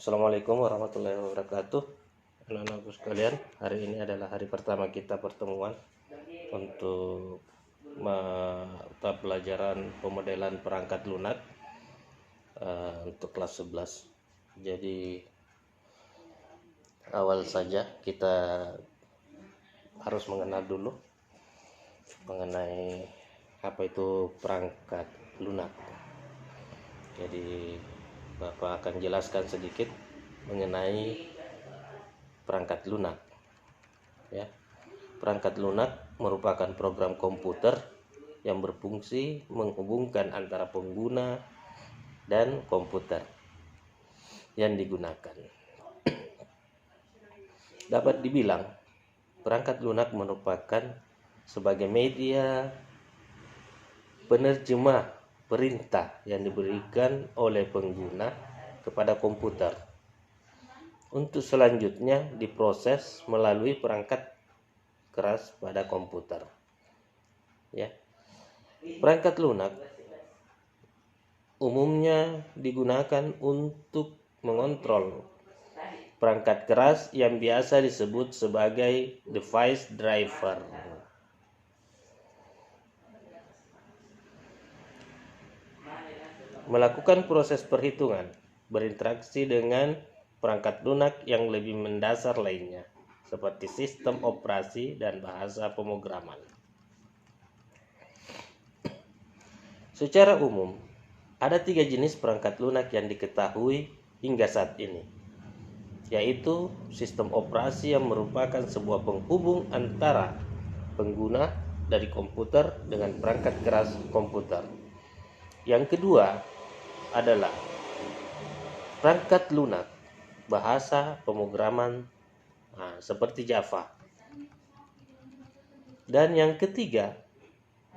Assalamualaikum warahmatullahi wabarakatuh. Anak-anakku sekalian, hari ini adalah hari pertama kita pertemuan untuk mata pelajaran pemodelan perangkat lunak untuk kelas 11. Jadi awal saja kita harus mengenal dulu mengenai apa itu perangkat lunak. Jadi Bapak akan jelaskan sedikit mengenai perangkat lunak. Ya, perangkat lunak merupakan program komputer yang berfungsi menghubungkan antara pengguna dan komputer yang digunakan. Dapat dibilang, perangkat lunak merupakan sebagai media penerjemah perintah yang diberikan oleh pengguna kepada komputer untuk selanjutnya diproses melalui perangkat keras pada komputer. Ya. Perangkat lunak umumnya digunakan untuk mengontrol perangkat keras yang biasa disebut sebagai device driver. Melakukan proses perhitungan, berinteraksi dengan perangkat lunak yang lebih mendasar lainnya, seperti sistem operasi dan bahasa pemrograman. Secara umum, ada 3 jenis perangkat lunak yang diketahui hingga saat ini, yaitu sistem operasi yang merupakan sebuah penghubung antara pengguna dari komputer dengan perangkat keras komputer. Yang kedua adalah perangkat lunak bahasa pemrograman seperti Java. Dan yang ketiga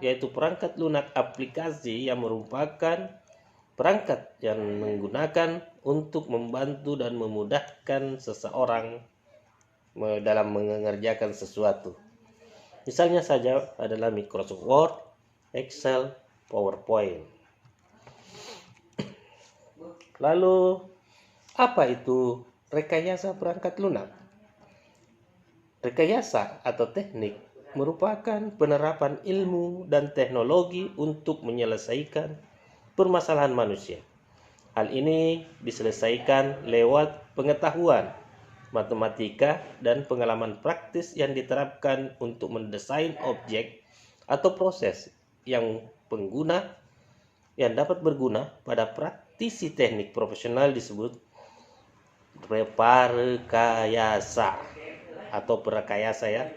yaitu perangkat lunak aplikasi yang merupakan perangkat yang menggunakan untuk membantu dan memudahkan seseorang dalam mengerjakan sesuatu. Misalnya saja adalah Microsoft Word, Excel, PowerPoint. Lalu, apa itu rekayasa perangkat lunak? Rekayasa atau teknik merupakan penerapan ilmu dan teknologi untuk menyelesaikan permasalahan manusia. Hal ini diselesaikan lewat pengetahuan, matematika, dan pengalaman praktis yang diterapkan untuk mendesain objek atau proses yang dapat berguna pada praktisi teknik profesional disebut rekayasa atau perekayasa ya.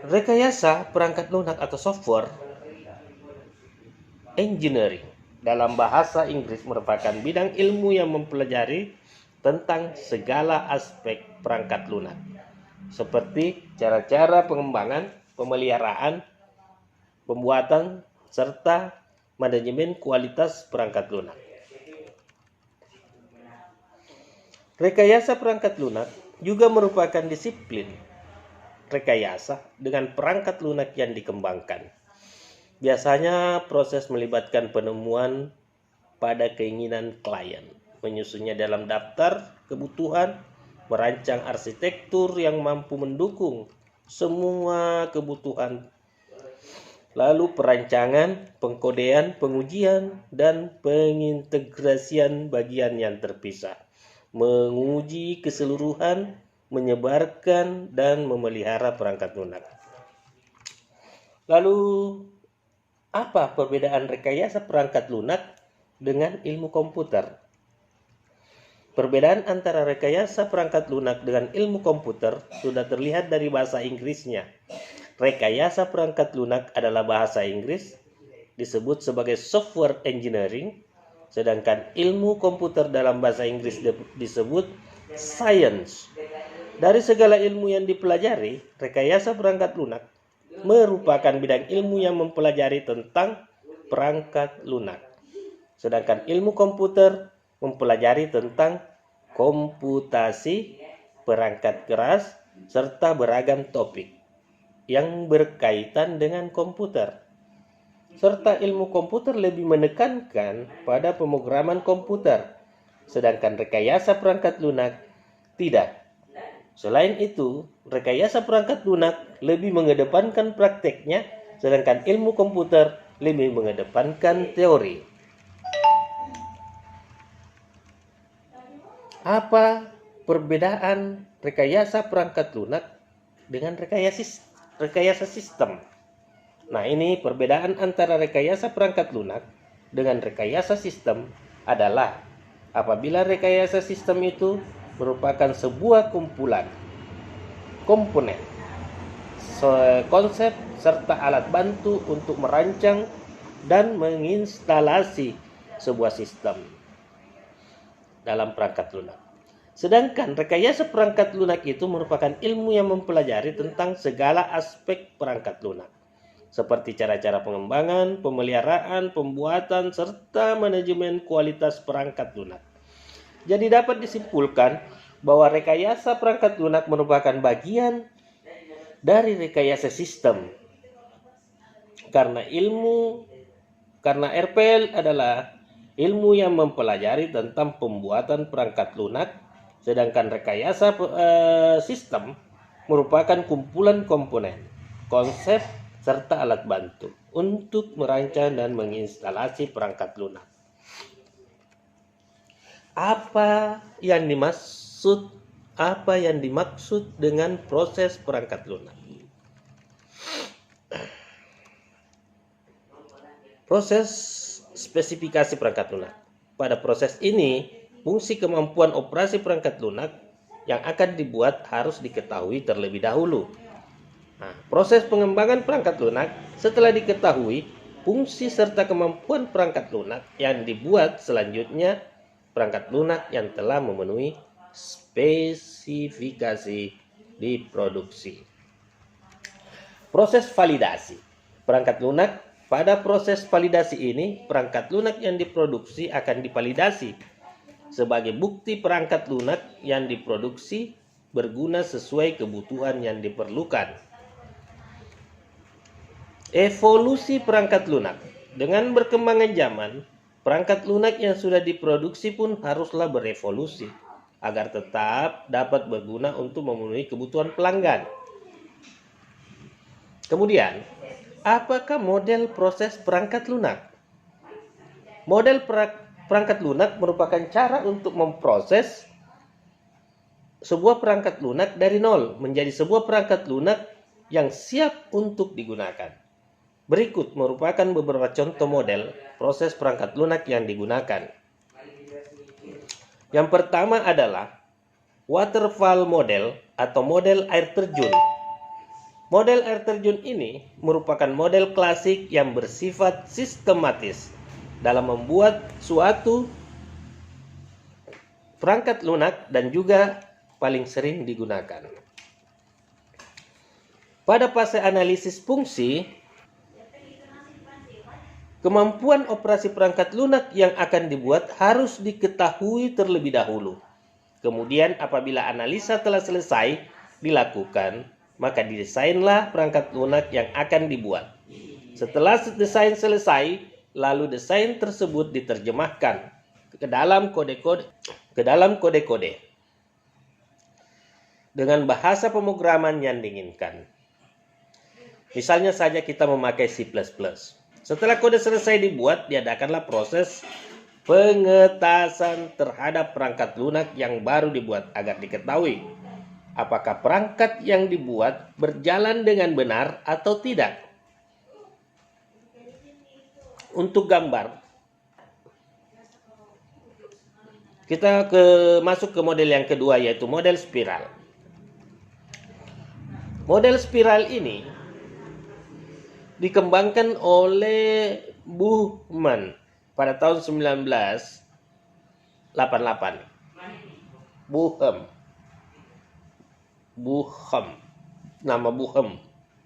Rekayasa perangkat lunak atau software engineering dalam bahasa Inggris merupakan bidang ilmu yang mempelajari tentang segala aspek perangkat lunak, seperti cara-cara pengembangan, pemeliharaan, pembuatan, serta manajemen kualitas perangkat lunak. Rekayasa perangkat lunak juga merupakan disiplin rekayasa dengan perangkat lunak yang dikembangkan. Biasanya proses melibatkan penemuan pada keinginan klien, menyusunnya dalam daftar kebutuhan, merancang arsitektur yang mampu mendukung semua kebutuhan, lalu perancangan, pengkodean, pengujian, dan pengintegrasian bagian yang terpisah, menguji keseluruhan, menyebarkan, dan memelihara perangkat lunak. Lalu, apa perbedaan rekayasa perangkat lunak dengan ilmu komputer? Perbedaan antara rekayasa perangkat lunak dengan ilmu komputer sudah terlihat dari bahasa Inggrisnya. Rekayasa perangkat lunak adalah bahasa Inggris, disebut sebagai software engineering, sedangkan ilmu komputer dalam bahasa Inggris disebut science. Dari segala ilmu yang dipelajari, rekayasa perangkat lunak merupakan bidang ilmu yang mempelajari tentang perangkat lunak. Sedangkan ilmu komputer mempelajari tentang komputasi, perangkat keras, serta beragam topik yang berkaitan dengan komputer. Serta ilmu komputer lebih menekankan pada pemrograman komputer, sedangkan rekayasa perangkat lunak tidak. Selain itu, rekayasa perangkat lunak lebih mengedepankan prakteknya, sedangkan ilmu komputer lebih mengedepankan teori. Apa perbedaan rekayasa perangkat lunak dengan rekayasa sistem? Nah, ini perbedaan antara rekayasa perangkat lunak dengan rekayasa sistem adalah apabila rekayasa sistem itu merupakan sebuah kumpulan komponen, konsep serta alat bantu untuk merancang dan menginstalasi sebuah sistem dalam perangkat lunak. Sedangkan rekayasa perangkat lunak itu merupakan ilmu yang mempelajari tentang segala aspek perangkat lunak, seperti cara-cara pengembangan, pemeliharaan, pembuatan, serta manajemen kualitas perangkat lunak. Jadi dapat disimpulkan bahwa rekayasa perangkat lunak merupakan bagian dari rekayasa sistem. Karena RPL adalah ilmu yang mempelajari tentang pembuatan perangkat lunak, sedangkan rekayasa sistem merupakan kumpulan komponen, konsep, serta alat bantu untuk merancang dan menginstalasi perangkat lunak. Apa yang dimaksud dengan proses perangkat lunak? Proses spesifikasi perangkat lunak. Pada proses ini, fungsi kemampuan operasi perangkat lunak yang akan dibuat harus diketahui terlebih dahulu. Nah, proses pengembangan perangkat lunak setelah diketahui fungsi serta kemampuan perangkat lunak yang dibuat, selanjutnya perangkat lunak yang telah memenuhi spesifikasi diproduksi. Proses validasi perangkat lunak. Pada proses validasi ini, perangkat lunak yang diproduksi akan divalidasi sebagai bukti perangkat lunak yang diproduksi berguna sesuai kebutuhan yang diperlukan. Evolusi perangkat lunak. Dengan berkembangnya zaman, perangkat lunak yang sudah diproduksi pun haruslah berevolusi agar tetap dapat berguna untuk memenuhi kebutuhan pelanggan. Kemudian, apakah model proses perangkat lunak? Model perangkat lunak merupakan cara untuk memproses sebuah perangkat lunak dari nol menjadi sebuah perangkat lunak yang siap untuk digunakan. Berikut merupakan beberapa contoh model proses perangkat lunak yang digunakan. Yang pertama adalah waterfall model atau model air terjun. Model air terjun ini merupakan model klasik yang bersifat sistematis dalam membuat suatu perangkat lunak dan juga paling sering digunakan. Pada fase analisis fungsi, kemampuan operasi perangkat lunak yang akan dibuat harus diketahui terlebih dahulu. Kemudian apabila analisa telah selesai dilakukan, maka didesainlah perangkat lunak yang akan dibuat. Setelah desain selesai, lalu desain tersebut diterjemahkan ke dalam kode-kode dengan bahasa pemrograman yang diinginkan. Misalnya saja kita memakai C++. Setelah kode selesai dibuat, diadakanlah proses pengetasan terhadap perangkat lunak yang baru dibuat agar diketahui apakah perangkat yang dibuat berjalan dengan benar atau tidak. Untuk gambar, kita masuk ke model yang kedua, yaitu model spiral. Model spiral ini dikembangkan oleh Buchmann pada tahun 1988. Bochum, nama Bochum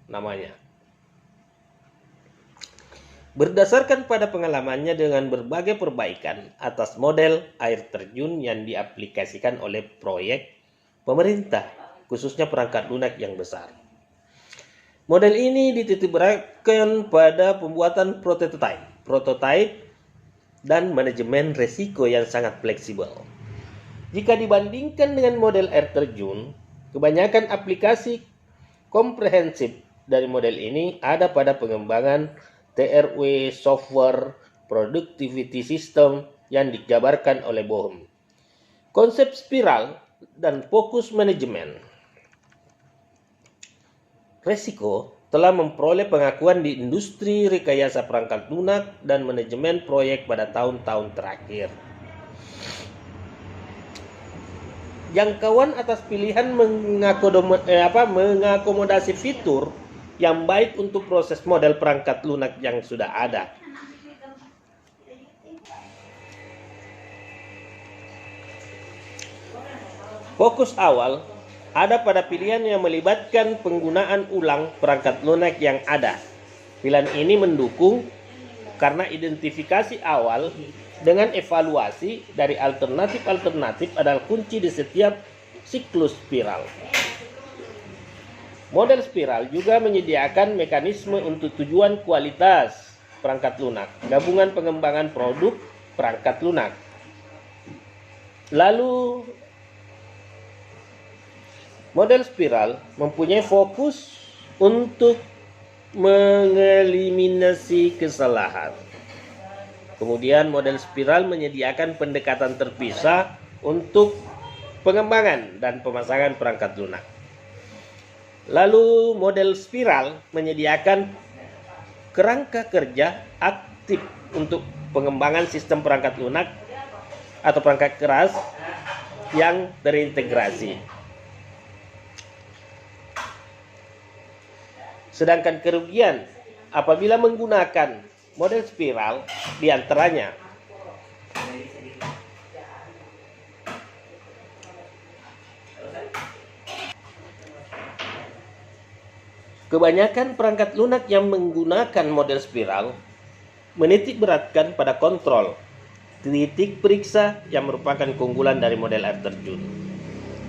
namanya. Berdasarkan pada pengalamannya dengan berbagai perbaikan atas model air terjun yang diaplikasikan oleh proyek pemerintah, khususnya perangkat lunak yang besar. Model ini dititikberatkan pada pembuatan prototipe dan manajemen resiko yang sangat fleksibel. Jika dibandingkan dengan model air terjun, kebanyakan aplikasi komprehensif dari model ini ada pada pengembangan TRW software productivity system yang dijabarkan oleh Bohm. Konsep spiral dan fokus manajemen resiko telah memperoleh pengakuan di industri rekayasa perangkat lunak dan manajemen proyek pada tahun-tahun terakhir. Jangkauan atas pilihan mengakomodasi fitur yang baik untuk proses model perangkat lunak yang sudah ada. Fokus awal ada pada pilihan yang melibatkan penggunaan ulang perangkat lunak yang ada. Pilihan ini mendukung karena identifikasi awal dengan evaluasi dari alternatif-alternatif adalah kunci di setiap siklus spiral. Model spiral juga menyediakan mekanisme untuk tujuan kualitas perangkat lunak, gabungan pengembangan produk perangkat lunak. Lalu model spiral mempunyai fokus untuk mengeliminasi kesalahan. Kemudian model spiral menyediakan pendekatan terpisah untuk pengembangan dan pemasangan perangkat lunak. Lalu model spiral menyediakan kerangka kerja aktif untuk pengembangan sistem perangkat lunak atau perangkat keras yang terintegrasi. Sedangkan kerugian apabila menggunakan model spiral diantaranya kebanyakan perangkat lunak yang menggunakan model spiral menitik beratkan pada kontrol titik periksa yang merupakan keunggulan dari model air terjun.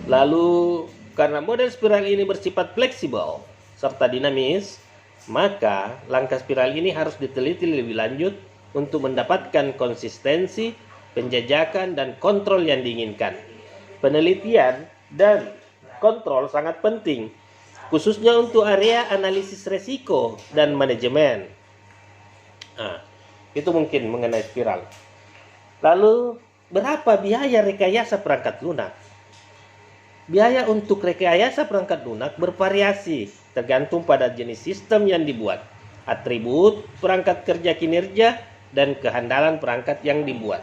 Lalu karena model spiral ini bersifat fleksibel serta dinamis, maka langkah spiral ini harus diteliti lebih lanjut untuk mendapatkan konsistensi, penjajakan, dan kontrol yang diinginkan. Penelitian dan kontrol sangat penting, khususnya untuk area analisis resiko dan manajemen. Itu mungkin mengenai spiral. Lalu, berapa biaya rekayasa perangkat lunak? Biaya untuk rekayasa perangkat lunak bervariasi tergantung pada jenis sistem yang dibuat, atribut perangkat kerja kinerja, dan kehandalan perangkat yang dibuat.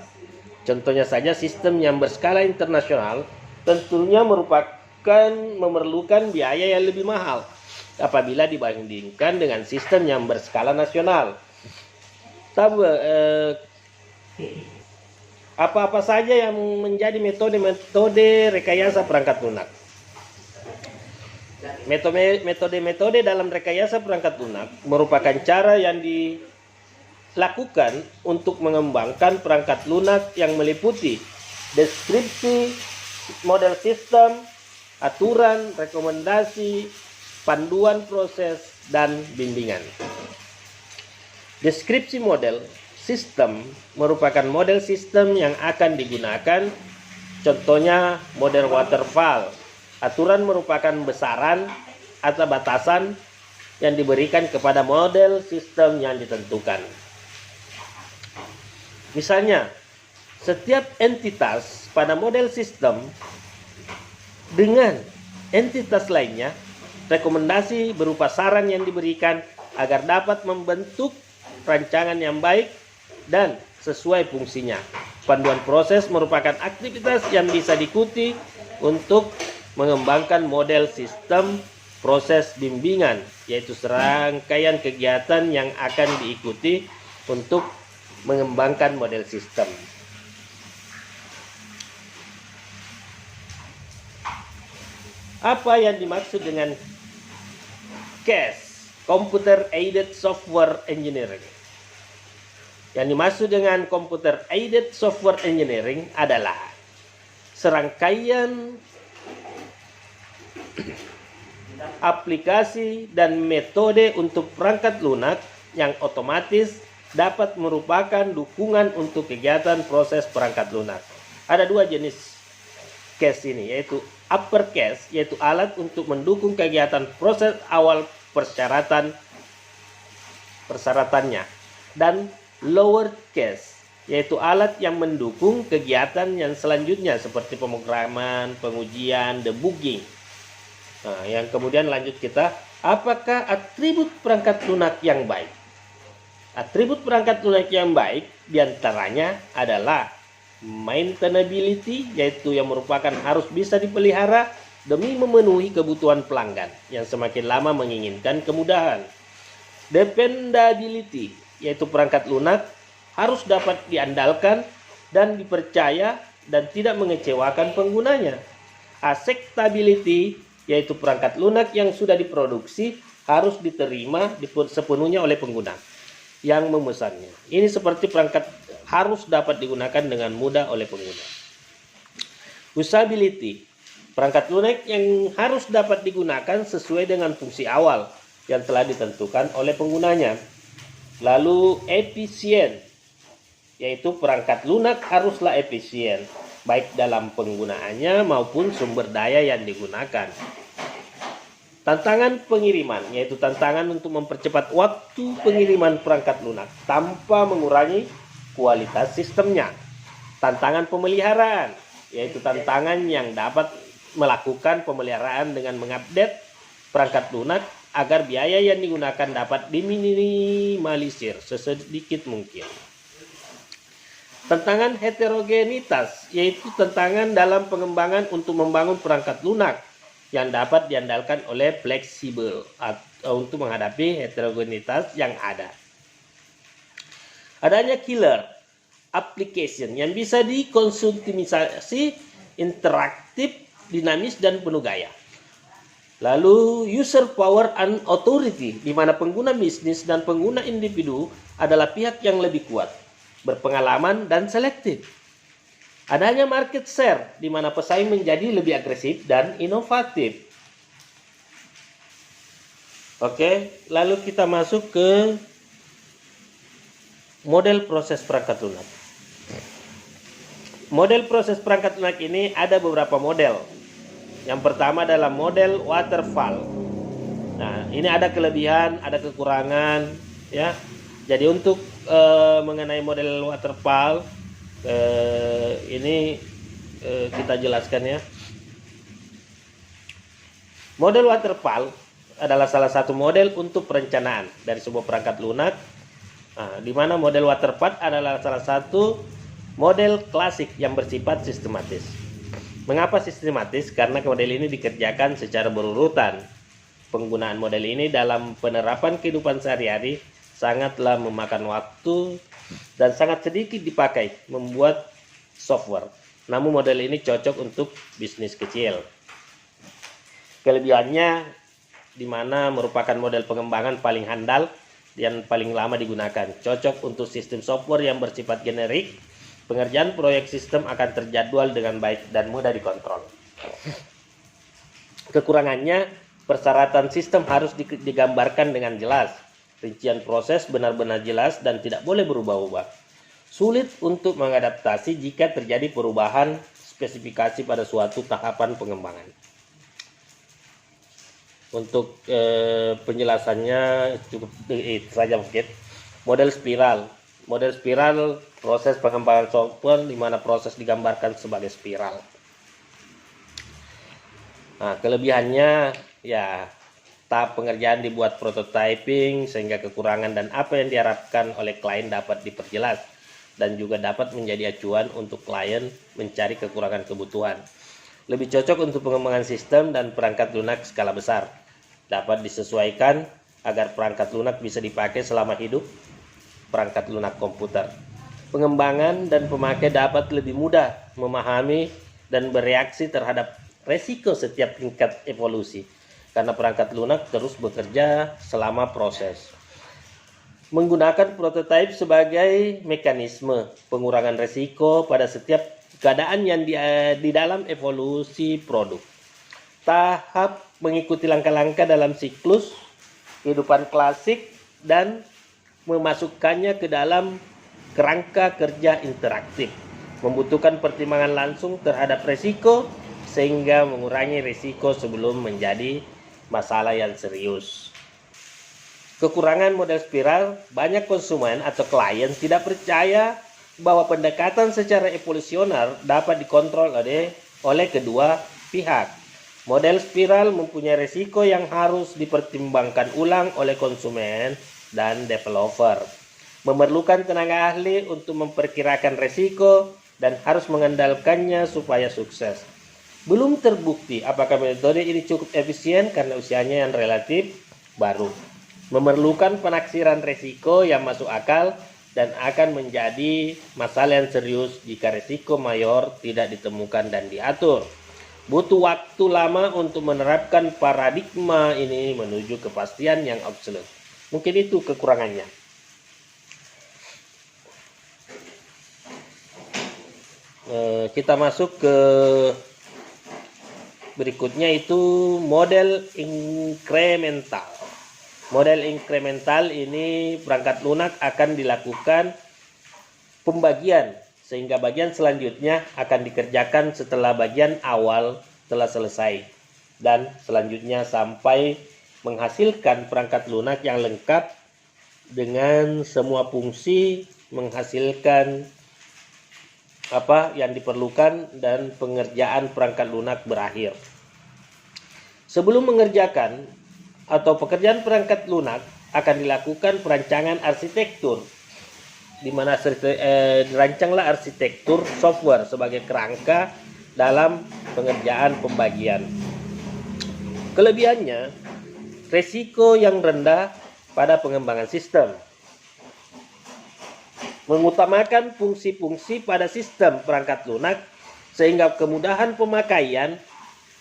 Contohnya saja sistem yang berskala internasional tentunya memerlukan biaya yang lebih mahal apabila dibandingkan dengan sistem yang berskala nasional. Apa-apa saja yang menjadi metode rekayasa perangkat lunak? Metode dalam rekayasa perangkat lunak merupakan cara yang dilakukan untuk mengembangkan perangkat lunak yang meliputi deskripsi model sistem, aturan, rekomendasi, panduan proses, dan bimbingan. Deskripsi model sistem merupakan model sistem yang akan digunakan, contohnya model waterfall. Aturan merupakan besaran atau batasan yang diberikan kepada model sistem yang ditentukan. Misalnya, setiap entitas pada model sistem dengan entitas lainnya, rekomendasi berupa saran yang diberikan agar dapat membentuk rancangan yang baik dan sesuai fungsinya. Panduan proses merupakan aktivitas yang bisa diikuti untuk mengembangkan model sistem proses bimbingan, yaitu serangkaian kegiatan yang akan diikuti untuk mengembangkan model sistem. Apa yang dimaksud dengan CASE, Computer Aided Software Engineering? Yang dimaksud dengan Computer Aided Software Engineering adalah serangkaian aplikasi dan metode untuk perangkat lunak yang otomatis dapat merupakan dukungan untuk kegiatan proses perangkat lunak. Ada dua jenis case ini, yaitu upper case, yaitu alat untuk mendukung kegiatan proses awal persyaratannya, dan lower case, yaitu alat yang mendukung kegiatan yang selanjutnya seperti pemrograman, pengujian, debugging. Nah, yang kemudian lanjut kita, apakah atribut perangkat lunak yang baik? Atribut perangkat lunak yang baik diantaranya adalah maintainability, yaitu yang merupakan harus bisa dipelihara demi memenuhi kebutuhan pelanggan yang semakin lama menginginkan kemudahan. Dependability, yaitu perangkat lunak harus dapat diandalkan dan dipercaya dan tidak mengecewakan penggunanya. Acceptability, yaitu perangkat lunak yang sudah diproduksi harus diterima sepenuhnya oleh pengguna yang memesannya. Ini seperti perangkat harus dapat digunakan dengan mudah oleh pengguna. Usability, perangkat lunak yang harus dapat digunakan sesuai dengan fungsi awal yang telah ditentukan oleh penggunanya. Lalu efisien, yaitu perangkat lunak haruslah efisien baik dalam penggunaannya maupun sumber daya yang digunakan. Tantangan pengiriman, yaitu tantangan untuk mempercepat waktu pengiriman perangkat lunak tanpa mengurangi kualitas sistemnya. Tantangan pemeliharaan, yaitu tantangan yang dapat melakukan pemeliharaan dengan mengupdate perangkat lunak agar biaya yang digunakan dapat diminimalisir sesedikit mungkin. Tantangan heterogenitas, yaitu tantangan dalam pengembangan untuk membangun perangkat lunak yang dapat diandalkan oleh fleksibel untuk menghadapi heterogenitas yang ada. Adanya killer application yang bisa dikonsumsi, interaktif, dinamis, dan penuh gaya. Lalu user power and authority, di mana pengguna bisnis dan pengguna individu adalah pihak yang lebih kuat, berpengalaman, dan selektif. Adanya market share, di mana pesaing menjadi lebih agresif dan inovatif. Oke, lalu kita masuk ke model proses perangkat lunak. Model proses perangkat lunak ini ada beberapa model. Yang pertama adalah model waterfall. Nah, ini ada kelebihan, ada kekurangan, ya. Jadi untuk mengenai model waterfall, ini kita jelaskan ya. Model waterfall adalah salah satu model untuk perencanaan dari sebuah perangkat lunak. Nah, di mana model waterfall adalah salah satu model klasik yang bersifat sistematis. Mengapa sistematis? Karena model ini dikerjakan secara berurutan. Penggunaan model ini dalam penerapan kehidupan sehari-hari sangatlah memakan waktu dan sangat sedikit dipakai membuat software. Namun model ini cocok untuk bisnis kecil. Kelebihannya di mana merupakan model pengembangan paling handal dan paling lama digunakan. Cocok untuk sistem software yang bersifat generik. Pengerjaan proyek sistem akan terjadwal dengan baik dan mudah dikontrol. Kekurangannya, persyaratan sistem harus digambarkan dengan jelas. Rincian proses benar-benar jelas dan tidak boleh berubah-ubah. Sulit untuk mengadaptasi jika terjadi perubahan spesifikasi pada suatu tahapan pengembangan. Untuk penjelasannya cukup itu saja mungkin. Model spiral proses pengembangan software di mana proses digambarkan sebagai spiral. Nah, kelebihannya ya tahap pengerjaan dibuat prototyping sehingga kekurangan dan apa yang diharapkan oleh klien dapat diperjelas dan juga dapat menjadi acuan untuk klien mencari kekurangan kebutuhan. Lebih cocok untuk pengembangan sistem dan perangkat lunak skala besar. Dapat disesuaikan agar perangkat lunak bisa dipakai selama hidup perangkat lunak komputer. Pengembangan dan pemakai dapat lebih mudah memahami dan bereaksi terhadap resiko setiap tingkat evolusi karena perangkat lunak terus bekerja selama proses. Menggunakan prototipe sebagai mekanisme pengurangan resiko pada setiap keadaan yang di dalam evolusi produk. Tahap mengikuti langkah-langkah dalam siklus kehidupan klasik dan memasukkannya ke dalam kerangka kerja interaktif, membutuhkan pertimbangan langsung terhadap resiko sehingga mengurangi risiko sebelum menjadi masalah yang serius. Kekurangan model spiral, banyak konsumen atau klien tidak percaya bahwa pendekatan secara evolusioner dapat dikontrol oleh kedua pihak. Model spiral mempunyai risiko yang harus dipertimbangkan ulang oleh konsumen dan developer. Memerlukan tenaga ahli untuk memperkirakan risiko dan harus mengandalkannya supaya sukses. Belum terbukti apakah metode ini cukup efisien karena usianya yang relatif baru. Memerlukan penaksiran risiko yang masuk akal dan akan menjadi masalah yang serius jika risiko mayor tidak ditemukan dan diatur. Butuh waktu lama untuk menerapkan paradigma ini menuju kepastian yang absolut. Mungkin itu kekurangannya. Kita masuk ke berikutnya, itu model inkremental. Model inkremental ini perangkat lunak akan dilakukan pembagian sehingga bagian selanjutnya akan dikerjakan setelah bagian awal telah selesai, dan selanjutnya sampai menghasilkan perangkat lunak yang lengkap dengan semua fungsi, menghasilkan apa yang diperlukan, dan pengerjaan perangkat lunak berakhir. Sebelum mengerjakan atau pekerjaan perangkat lunak akan dilakukan perancangan arsitektur, di mana dirancanglah arsitektur software sebagai kerangka dalam pengerjaan pembagian. Kelebihannya, risiko yang rendah pada pengembangan sistem, mengutamakan fungsi-fungsi pada sistem perangkat lunak sehingga kemudahan pemakaian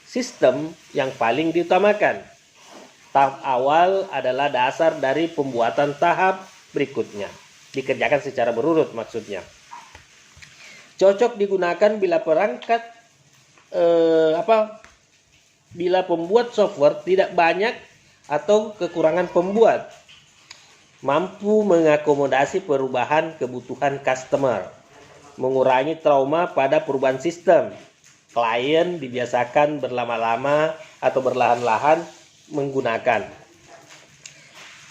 sistem yang paling diutamakan. Tahap awal adalah dasar dari pembuatan tahap berikutnya. Dikerjakan secara berurut maksudnya. Cocok digunakan bila bila pembuat software tidak banyak atau kekurangan pembuat, mampu mengakomodasi perubahan kebutuhan customer, mengurangi trauma pada perubahan sistem. Klien dibiasakan berlama-lama atau berlahan-lahan menggunakan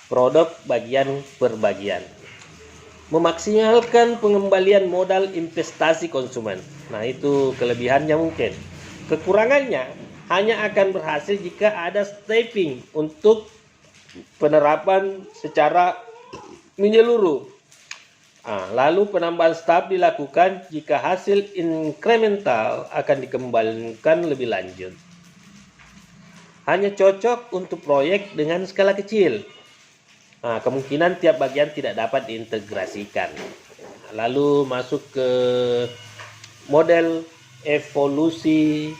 produk bagian per bagian. Memaksimalkan pengembalian modal investasi konsumen. Nah, itu kelebihannya mungkin. Kekurangannya hanya akan berhasil jika ada stepping untuk penerapan secara menyeluruh. Lalu penambahan staf dilakukan jika hasil inkremental akan dikembangkan lebih lanjut. Hanya cocok untuk proyek dengan skala kecil. Kemungkinan tiap bagian tidak dapat diintegrasikan. Lalu masuk ke model evolusi,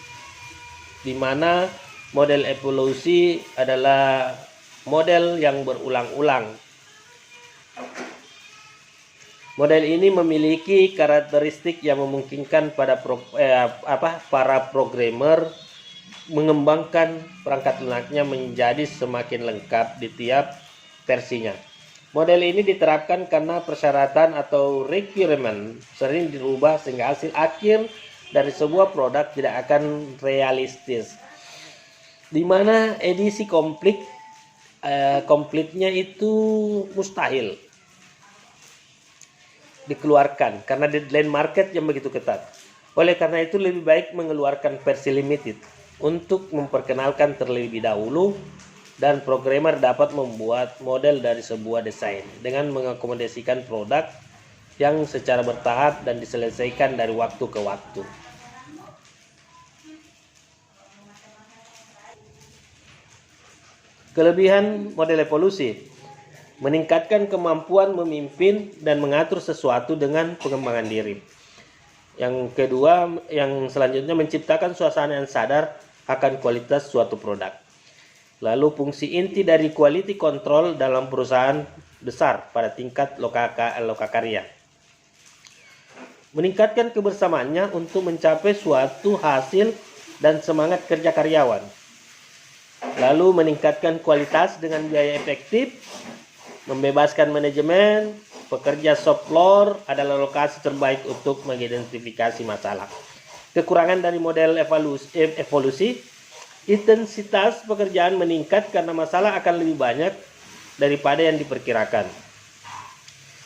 di mana model evolusi adalah model yang berulang-ulang. Model ini memiliki karakteristik yang memungkinkan pada para programmer mengembangkan perangkat lunaknya menjadi semakin lengkap di tiap versinya. Model ini diterapkan karena persyaratan atau requirement sering dirubah sehingga hasil akhir dari sebuah produk tidak akan realistis. Di mana edisi komplitnya itu mustahil dikeluarkan karena deadline market yang begitu ketat. Oleh karena itu lebih baik mengeluarkan versi limited untuk memperkenalkan terlebih dahulu, dan programmer dapat membuat model dari sebuah desain dengan mengakomodasikan produk yang secara bertahap dan diselesaikan dari waktu ke waktu. Kelebihan model evolusi: meningkatkan kemampuan memimpin dan mengatur sesuatu dengan pengembangan diri. Yang kedua, yang selanjutnya, menciptakan suasana yang sadar akan kualitas suatu produk. Lalu fungsi inti dari quality control dalam perusahaan besar pada tingkat lokakarya. Meningkatkan kebersamaannya untuk mencapai suatu hasil dan semangat kerja karyawan. Lalu meningkatkan kualitas dengan biaya efektif Membebaskan manajemen, pekerja shop floor adalah lokasi terbaik untuk mengidentifikasi masalah. Kekurangan dari model evolusi, intensitas pekerjaan meningkat karena masalah akan lebih banyak daripada yang diperkirakan.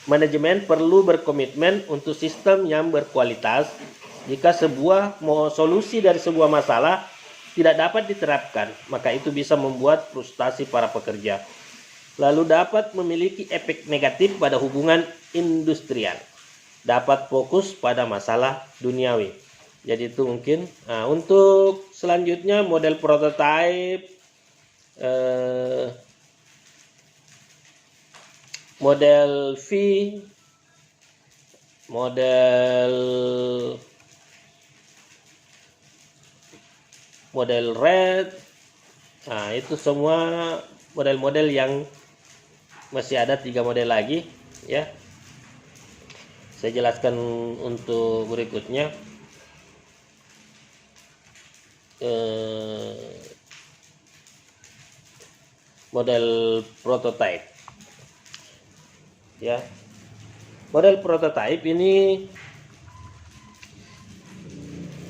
Manajemen perlu berkomitmen untuk sistem yang berkualitas. Jika sebuah solusi dari sebuah masalah tidak dapat diterapkan, maka itu bisa membuat frustasi para pekerja, lalu dapat memiliki efek negatif pada hubungan industrial, dapat fokus pada masalah duniawi. Jadi itu mungkin. Nah, untuk selanjutnya model prototype, model V, model red. Nah, itu semua model-model yang masih ada 3 model lagi ya. Saya jelaskan untuk berikutnya. Model prototype ya. Model prototype ini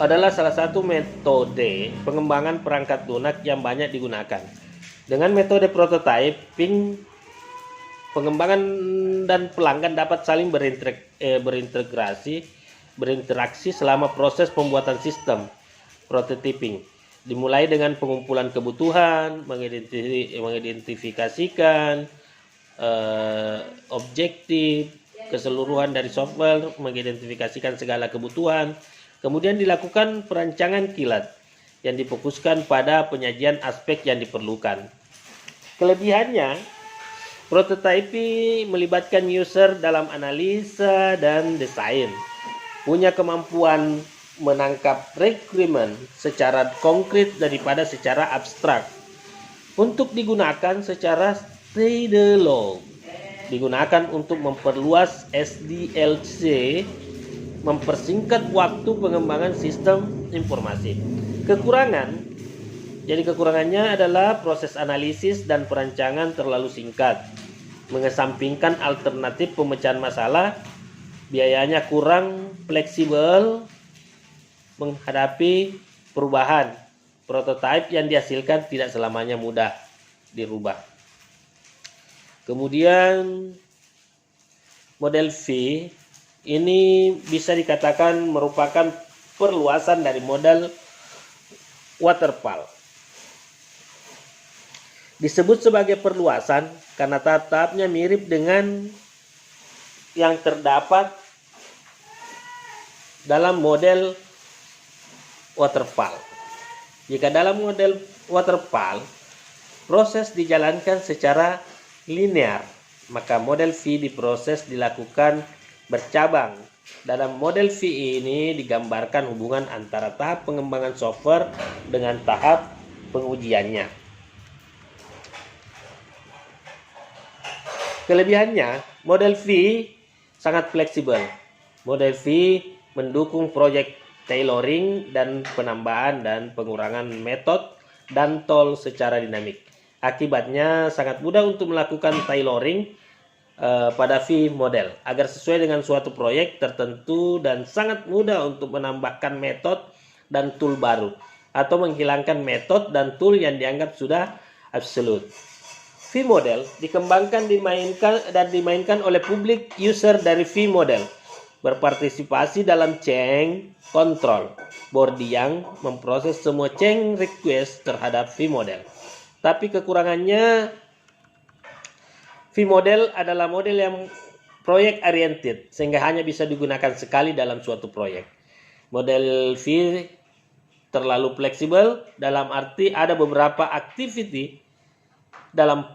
adalah salah satu metode pengembangan perangkat lunak yang banyak digunakan. Dengan metode prototyping, pengembangan dan pelanggan dapat saling berinteraksi selama proses pembuatan sistem prototyping. Dimulai dengan pengumpulan kebutuhan, mengidentifikasikan objektif keseluruhan dari software, mengidentifikasikan segala kebutuhan, kemudian dilakukan perancangan kilat yang difokuskan pada penyajian aspek yang diperlukan. Kelebihannya, prototyping melibatkan user dalam analisa dan desain, punya kemampuan menangkap requirement secara konkret daripada secara abstrak. Untuk digunakan secara standalone, digunakan untuk memperluas SDLC, mempersingkat waktu pengembangan sistem informasi. Kekurangannya adalah proses analisis dan perancangan terlalu singkat, mengesampingkan alternatif pemecahan masalah, biayanya kurang fleksibel menghadapi perubahan. Prototipe yang dihasilkan tidak selamanya mudah dirubah. Kemudian model V ini bisa dikatakan merupakan perluasan dari model waterfall. Disebut sebagai perluasan karena tahap-tahapnya mirip dengan yang terdapat dalam model waterfall. Jika dalam model waterfall proses dijalankan secara linear, maka model V dilakukan bercabang. Dalam model V ini digambarkan hubungan antara tahap pengembangan software dengan tahap pengujiannya. Kelebihannya, model V sangat fleksibel. Model V mendukung project tailoring dan penambahan dan pengurangan metode dan tool secara dinamik. Akibatnya sangat mudah untuk melakukan tailoring pada V model agar sesuai dengan suatu proyek tertentu, dan sangat mudah untuk menambahkan metode dan tool baru atau menghilangkan metode dan tool yang dianggap sudah absolute. V model dikembangkan dimainkan oleh public user dari V model, berpartisipasi dalam change control board yang memproses semua change request terhadap V model. Tapi kekurangannya, V model adalah model yang project oriented sehingga hanya bisa digunakan sekali dalam suatu proyek. Model V terlalu fleksibel dalam arti ada beberapa activity dalam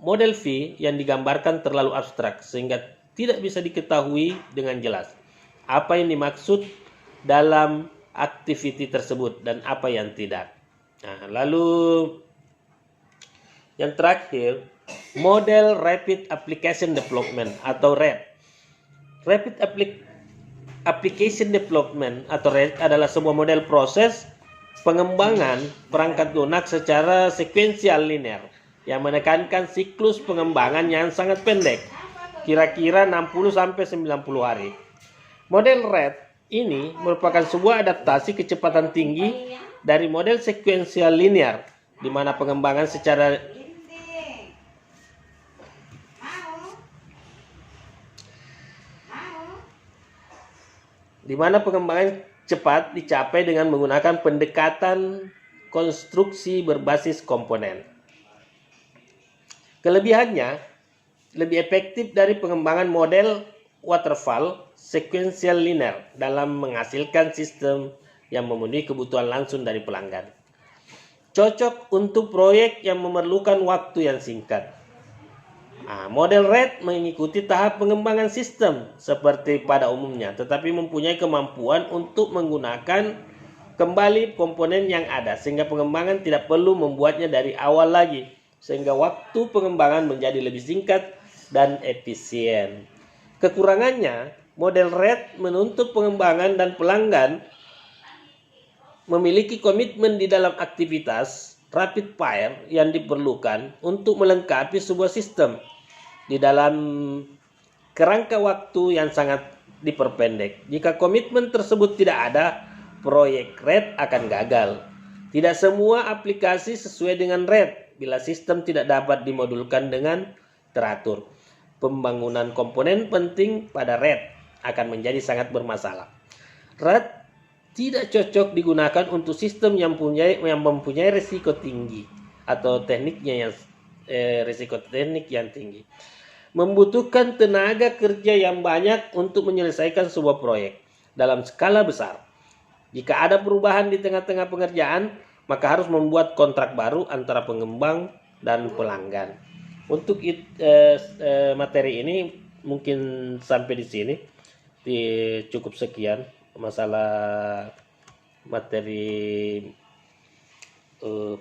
model V yang digambarkan terlalu abstrak sehingga tidak bisa diketahui dengan jelas apa yang dimaksud dalam activity tersebut dan apa yang tidak. Nah, lalu yang terakhir, model Rapid Application Development atau RAD. Rapid Application Development atau RAD adalah sebuah model proses pengembangan perangkat lunak secara sekuensial linear yang menekankan siklus pengembangan yang sangat pendek, kira-kira 60-90 hari. Model RAT ini merupakan sebuah adaptasi kecepatan tinggi dari model sekuensial linear, di mana pengembangan cepat dicapai dengan menggunakan pendekatan konstruksi berbasis komponen. Kelebihannya lebih efektif dari pengembangan model waterfall sequential linear dalam menghasilkan sistem yang memenuhi kebutuhan langsung dari pelanggan. Cocok untuk proyek yang memerlukan waktu yang singkat. Model RAT mengikuti tahap pengembangan sistem seperti pada umumnya, tetapi mempunyai kemampuan untuk menggunakan kembali komponen yang ada, sehingga pengembangan tidak perlu membuatnya dari awal lagi, sehingga waktu pengembangan menjadi lebih singkat dan efisien. Kekurangannya, model RAT menuntut pengembangan dan pelanggan memiliki komitmen di dalam aktivitas rapid fire yang diperlukan untuk melengkapi sebuah sistem di dalam kerangka waktu yang sangat diperpendek. Jika komitmen tersebut tidak ada, proyek RAT akan gagal. Tidak semua aplikasi sesuai dengan RAT bila sistem tidak dapat dimodulkan dengan teratur. Pembangunan komponen penting pada RAT akan menjadi sangat bermasalah. RAT tidak cocok digunakan untuk sistem yang mempunyai risiko tinggi atau risiko teknik yang tinggi. Membutuhkan tenaga kerja yang banyak untuk menyelesaikan sebuah proyek dalam skala besar. Jika ada perubahan di tengah-tengah pengerjaan, maka harus membuat kontrak baru antara pengembang dan pelanggan. Untuk materi ini mungkin sampai di sini. Cukup sekian masalah materi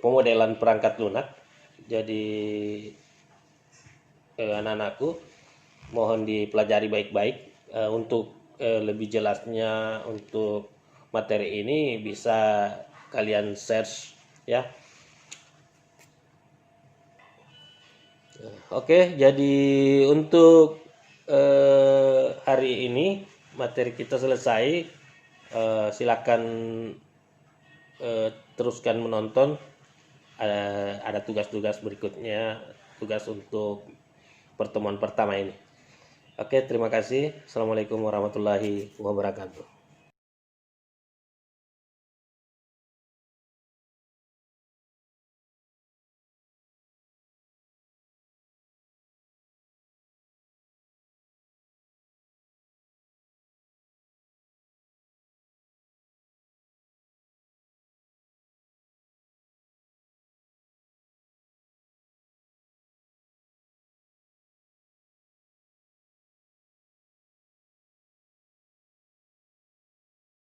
pemodelan perangkat lunak. Jadi anak-anakku mohon dipelajari baik-baik. Untuk lebih jelasnya untuk materi ini bisa kalian search ya. Oke, jadi untuk hari ini materi kita selesai. Silakan teruskan menonton. Ada tugas-tugas berikutnya, tugas untuk pertemuan pertama ini. Oke, terima kasih. Assalamualaikum warahmatullahi wabarakatuh.